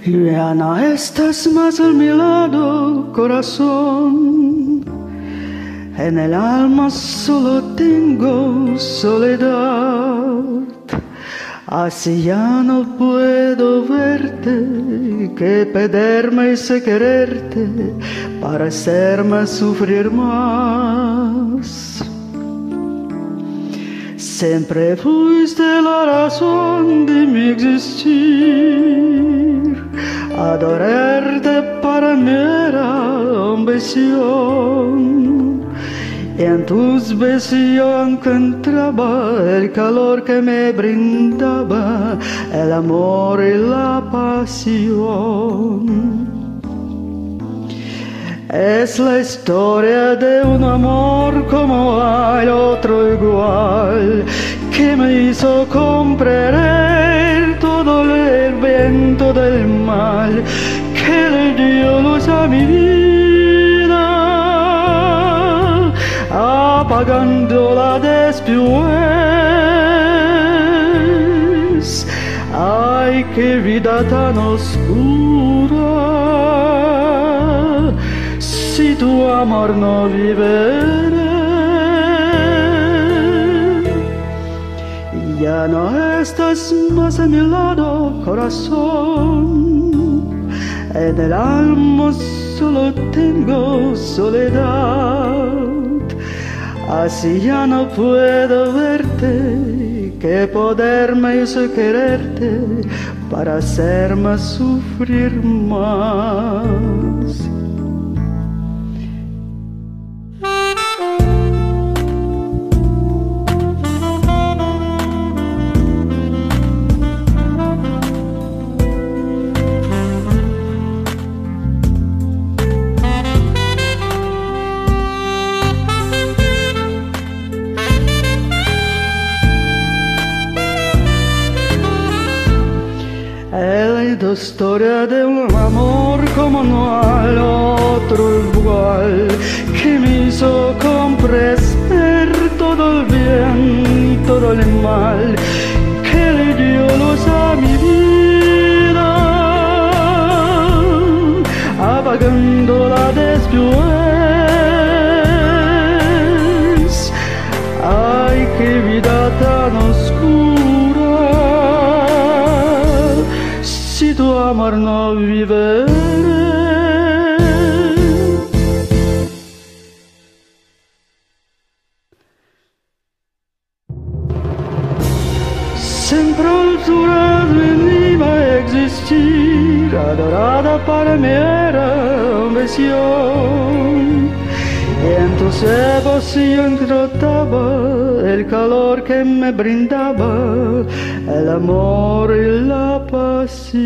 Ya no estás más a mi lado, corazón. En el alma solo tengo soledad. Así ya no puedo verte, que perderme y sé quererte para hacerme sufrir más. Siempre fuiste la razón de mi existir. Adorarte para mí era ambición. Y en tus besos yo encontraba el calor que me brindaba el amor y la pasión. Es la historia de un amor como hay otro igual, que me hizo comprender todo el bien, todo el mal, que le dio luz a mi vida, apagándola después. Ay, qué vida tan oscura, si tu amor no vive. Ya no estás más a mi lado, corazón. En el alma solo tengo soledad. Así ya no puedo verte, que poderme hizo quererte para hacerme sufrir más. He leído historia de un amor como no hay otro igual, que me hizo comprender todo el bien, todo el mal, que le dio luz a mi vida, apagándola después. Ay, qué vida tan oscura, si tu amor no vive. Siempre altura venía a existir, adorada para mí era ambición. Y en tus ojos yo encontraba el calor que me brindaba el amor y la pasión.